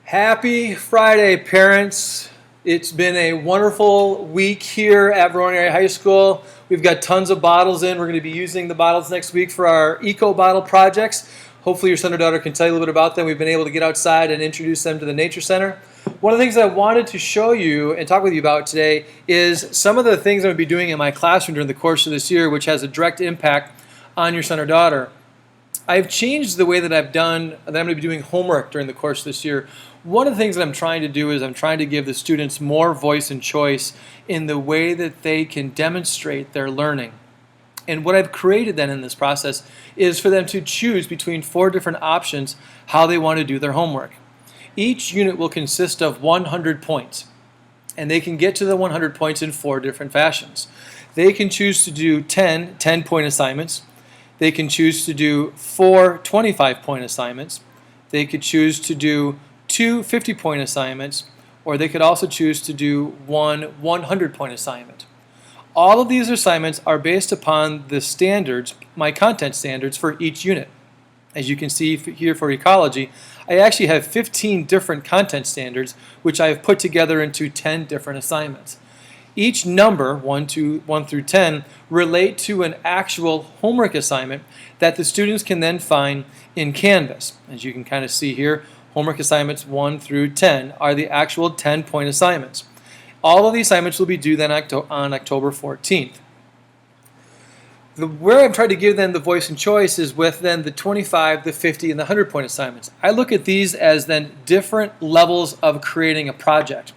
Happy Friday, parents. It's been a wonderful week here at Verona Area High School. We've got tons of bottles in. We're going to be using the bottles next week for our eco bottle projects. Hopefully your son or daughter can tell you a little bit about them. We've been able to get outside and introduce them to the Nature Center. One of the things I wanted to show you and talk with you about today is some of the things I'm going to be doing in my classroom during the course of this year, which has a direct impact on your son or daughter. I've changed the way that I'm going to be doing homework during the course of this year. One of the things that I'm trying to do is I'm trying to give the students more voice and choice in the way that they can demonstrate their learning. And what I've created then in this process is for them to choose between 4 different options how they want to do their homework. Each unit will consist of 100 points, and they can get to the 100 points in 4 different fashions. They can choose to do 10 10-point assignments. They can choose to do 4 25-point assignments. They could choose to do 2 50-point assignments, or they could also choose to do 1 100-point assignment. All of these assignments are based upon the standards, my content standards for each unit. As you can see here for ecology, I actually have 15 different content standards which I have put together into 10 different assignments. Each number, 1 through 10, relate to an actual homework assignment that the students can then find in Canvas. As you can kind of see here, homework assignments 1 through 10 are the actual 10-point assignments. All of the assignments will be due then on October 14th. Where I'm trying to give them the voice and choice is with then the 25, the 50, and the 100-point assignments. I look at these as then different levels of creating a project.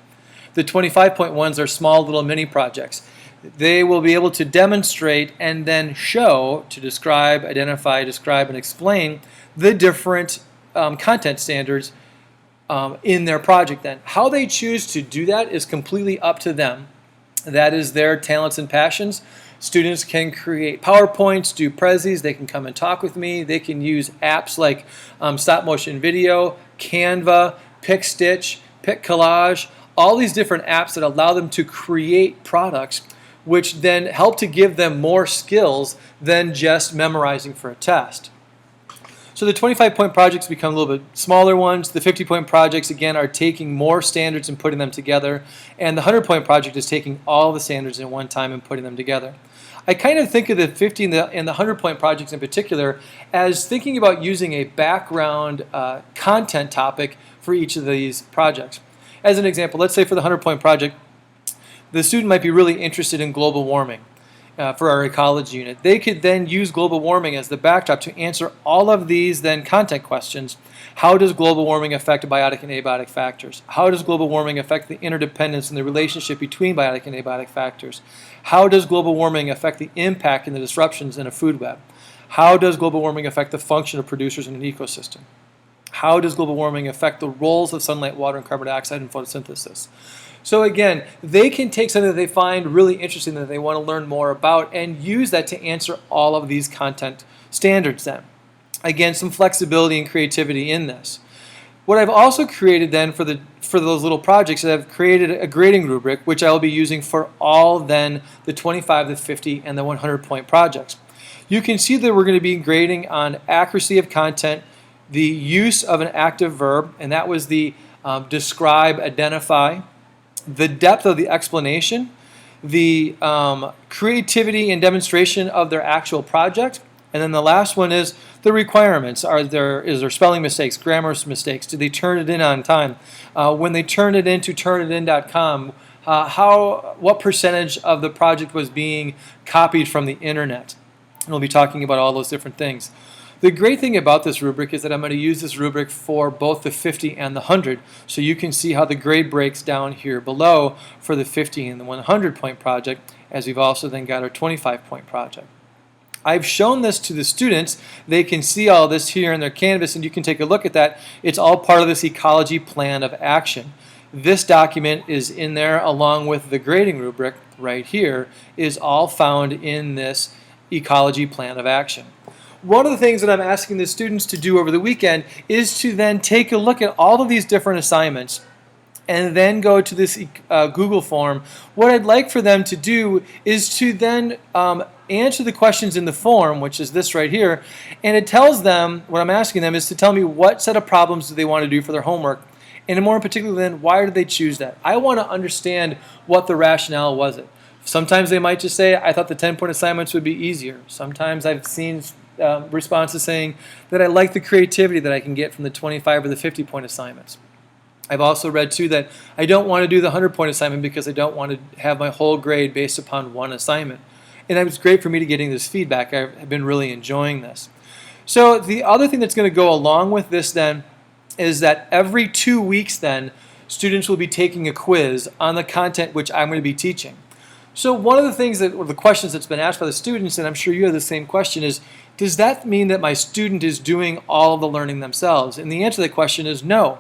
The 25-point ones are small little mini projects. They will be able to demonstrate and then show, to describe, identify, describe, and explain the different content standards in their project then. How they choose to do that is completely up to them. That is their talents and passions. Students can create PowerPoints, do prezis, they can come and talk with me, they can use apps like stop motion video, Canva, PicStitch, PicCollage, all these different apps that allow them to create products which then help to give them more skills than just memorizing for a test. So the 25-point projects become a little bit smaller ones. The 50-point projects, again, are taking more standards and putting them together. And the 100-point project is taking all the standards in one time and putting them together. I kind of think of the 50 and the 100-point projects in particular as thinking about using a background content topic for each of these projects. As an example, let's say for the 100-point project, the student might be really interested in global warming. For our ecology unit. They could then use global warming as the backdrop to answer all of these then content questions. How does global warming affect biotic and abiotic factors? How does global warming affect the interdependence and the relationship between biotic and abiotic factors? How does global warming affect the impact and the disruptions in a food web? How does global warming affect the function of producers in an ecosystem? How does global warming affect the roles of sunlight, water, and carbon dioxide in photosynthesis? So again, they can take something that they find really interesting that they want to learn more about and use that to answer all of these content standards then. Again, some flexibility and creativity in this. What I've also created then for those little projects is I've created a grading rubric which I will be using for all then the 25, the 50, and the 100-point projects. You can see that we're going to be grading on accuracy of content, the use of an active verb, and that was the describe, identify, the depth of the explanation, the creativity and demonstration of their actual project, and then the last one is the requirements. Is there spelling mistakes, grammar mistakes? Did they turn it in on time? When they turn it into turnitin.com, what percentage of the project was being copied from the internet? And we'll be talking about all those different things. The great thing about this rubric is that I'm going to use this rubric for both the 50 and the 100, so you can see how the grade breaks down here below for the 50 and the 100-point project, as we've also then got our 25-point project. I've shown this to the students. They can see all this here in their Canvas, and you can take a look at that. It's all part of this ecology plan of action. This document is in there along with the grading rubric right here, is all found in this ecology plan of action. One of the things that I'm asking the students to do over the weekend is to then take a look at all of these different assignments and then go to this Google form. What I'd like for them to do is to then answer the questions in the form, which is this right here, and it tells them, what I'm asking them is to tell me what set of problems do they want to do for their homework, And more in particular then, why did they choose that? I want to understand what the rationale was. It. Sometimes they might just say, I thought the 10-point assignments would be easier. Sometimes I've seen responses saying that I like the creativity that I can get from the 25 or the 50-point assignments. I've also read too that I don't want to do the 100-point assignment because I don't want to have my whole grade based upon one assignment. And it was great for me to getting this feedback. I've been really enjoying this. So the other thing that's going to go along with this then is that every 2 weeks then, students will be taking a quiz on the content which I'm going to be teaching. So one of the things that, or the questions that's been asked by the students, and I'm sure you have the same question, is does that mean that my student is doing all of the learning themselves? And the answer to that question is no.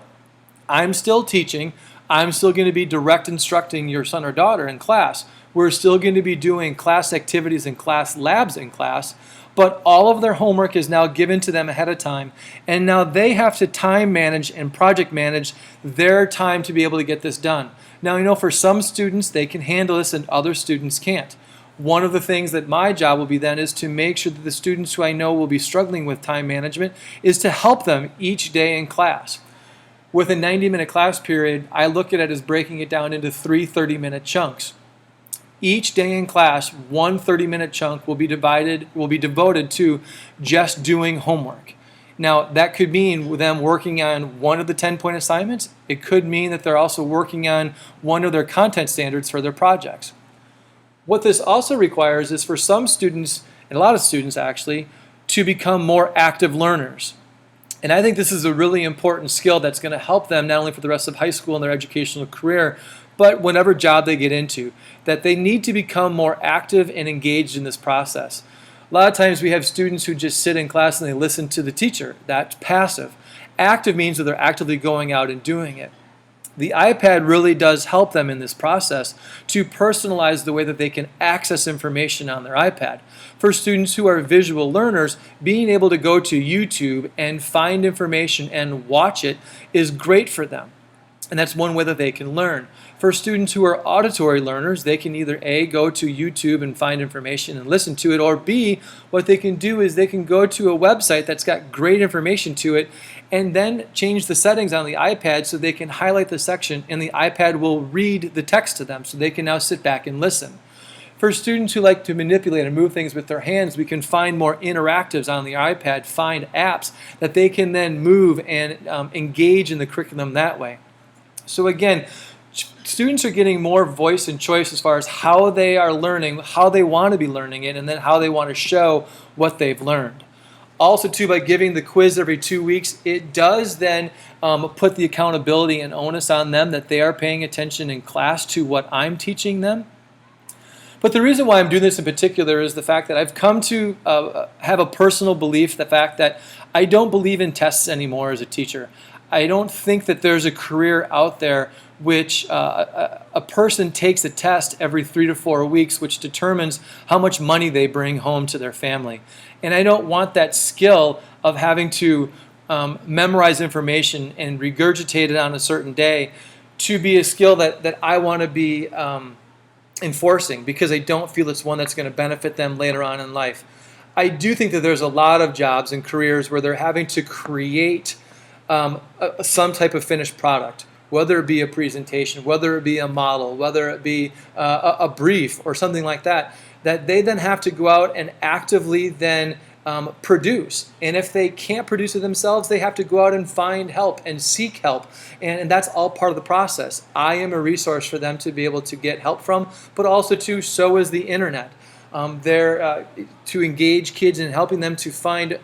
I'm still teaching. I'm still going to be direct instructing your son or daughter in class. We're still going to be doing class activities and class labs in class, but all of their homework is now given to them ahead of time, and now they have to time manage and project manage their time to be able to get this done. Now, you know, for some students, they can handle this and other students can't. One of the things that my job will be then is to make sure that the students who I know will be struggling with time management is to help them each day in class. With a 90-minute class period, I look at it as breaking it down into 3 30-minute chunks. Each day in class, one 30-minute chunk will be devoted to just doing homework. Now, that could mean them working on one of the 10-point assignments. It could mean that they're also working on one of their content standards for their projects. What this also requires is for some students, and a lot of students actually, to become more active learners. And I think this is a really important skill that's going to help them not only for the rest of high school and their educational career, but whatever job they get into, that they need to become more active and engaged in this process. A lot of times we have students who just sit in class and they listen to the teacher. That's passive. Active means that they're actively going out and doing it. The iPad really does help them in this process to personalize the way that they can access information on their iPad. For students who are visual learners, being able to go to YouTube and find information and watch it is great for them. And that's one way that they can learn. For students who are auditory learners, they can either A, go to YouTube and find information and listen to it, or B, what they can do is they can go to a website that's got great information to it and then change the settings on the iPad so they can highlight the section and the iPad will read the text to them so they can now sit back and listen. For students who like to manipulate and move things with their hands, we can find more interactives on the iPad, find apps that they can then move and engage in the curriculum that way. So again, students are getting more voice and choice as far as how they are learning, how they want to be learning it, and then how they want to show what they've learned. Also, too, by giving the quiz every 2 weeks, it does then put the accountability and onus on them that they are paying attention in class to what I'm teaching them. But the reason why I'm doing this in particular is the fact that I've come to have a personal belief, the fact that I don't believe in tests anymore as a teacher. I don't think that there's a career out there which a person takes a test every 3 to 4 weeks which determines how much money they bring home to their family. And I don't want that skill of having to memorize information and regurgitate it on a certain day to be a skill that I want to be enforcing, because I don't feel it's one that's going to benefit them later on in life. I do think that there's a lot of jobs and careers where they're having to create some type of finished product, whether it be a presentation, whether it be a model, whether it be a brief or something like that, that they then have to go out and actively then produce. And if they can't produce it themselves, they have to go out and find help and seek help. And that's all part of the process. I am a resource for them to be able to get help from, but also too, so is the internet. They're to engage kids in helping them to find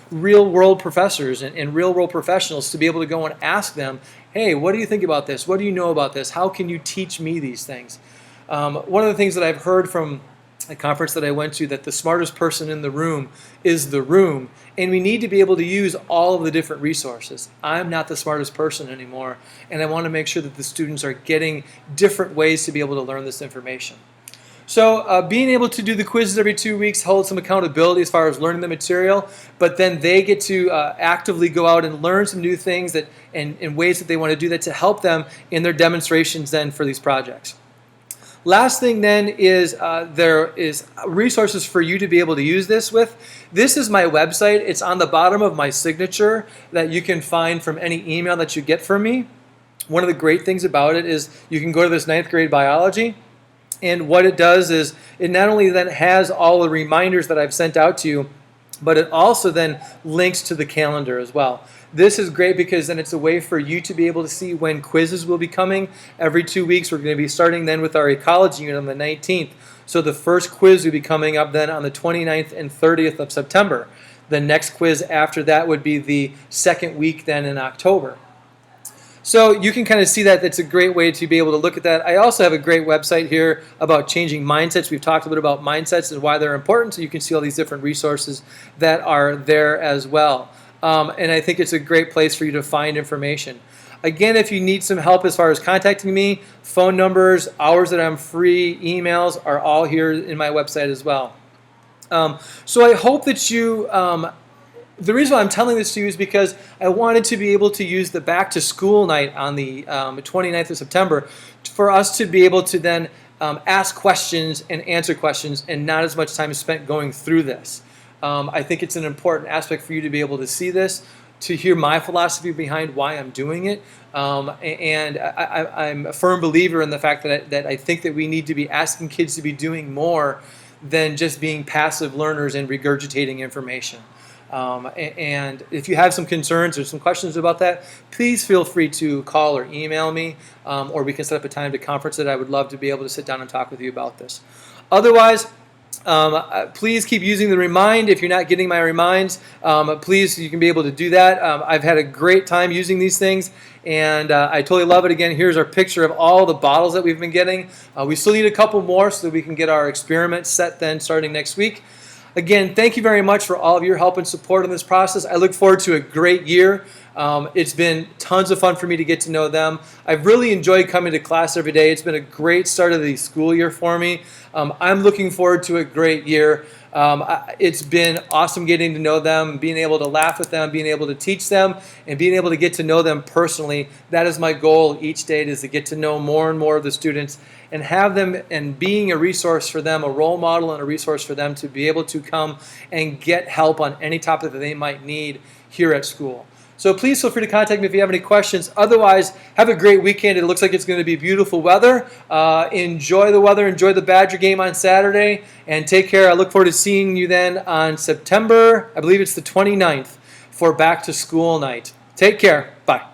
real-world professors and real-world professionals to be able to go and ask them, hey, what do you think about this? What do you know about this? How can you teach me these things? One of the things that I've heard from a conference that I went to, that the smartest person in the room is the room, and we need to be able to use all of the different resources. I'm not the smartest person anymore, and I want to make sure that the students are getting different ways to be able to learn this information. So being able to do the quizzes every 2 weeks holds some accountability as far as learning the material, but then they get to actively go out and learn some new things that and ways that they want to do that to help them in their demonstrations then for these projects. Last thing then is there is resources for you to be able to use this with. This is my website. It's on the bottom of my signature that you can find from any email that you get from me. One of the great things about it is you can go to this 9th grade biology, and what it does is it not only then has all the reminders that I've sent out to you, but it also then links to the calendar as well. This is great because then it's a way for you to be able to see when quizzes will be coming every 2 weeks. We're going to be starting then with our ecology unit on the 19th. So the first quiz will be coming up then on the 29th and 30th of September. The next quiz after that would be the second week then in October. So you can kind of see that. That's a great way to be able to look at that. I also have a great website here about changing mindsets. We've talked a bit about mindsets and why they're important, so you can see all these different resources that are there as well. And I think it's a great place for you to find information. Again, if you need some help as far as contacting me, phone numbers, hours that I'm free, emails are all here in my website as well. So I hope that you... the reason why I'm telling this to you is because I wanted to be able to use the back to school night on the 29th of September for us to be able to then ask questions and answer questions, and not as much time spent going through this. I think it's an important aspect for you to be able to see this, to hear my philosophy behind why I'm doing it. And I'm a firm believer in the fact that I think that we need to be asking kids to be doing more than just being passive learners and regurgitating information. And if you have some concerns or some questions about that, please feel free to call or email me, or we can set up a time to conference it. I would love to be able to sit down and talk with you about this. Otherwise, please keep using the Remind. If you're not getting my reminds, please, you can be able to do that. I've had a great time using these things, and I totally love it. Again, here's our picture of all the bottles that we've been getting. We still need a couple more so that we can get our experiment set then starting next week. Again, thank you very much for all of your help and support in this process. I look forward to a great year. It's been tons of fun for me to get to know them. I've really enjoyed coming to class every day. It's been a great start of the school year for me. I'm looking forward to a great year. It's been awesome getting to know them, being able to laugh with them, being able to teach them, and being able to get to know them personally. That is my goal each day, is to get to know more and more of the students and have them, and being a resource for them, a role model and a resource for them to be able to come and get help on any topic that they might need here at school. So please feel free to contact me if you have any questions. Otherwise, have a great weekend. It looks like it's going to be beautiful weather. Enjoy the weather. Enjoy the Badger game on Saturday. And take care. I look forward to seeing you then on September, I believe it's the 29th, for back to school night. Take care. Bye.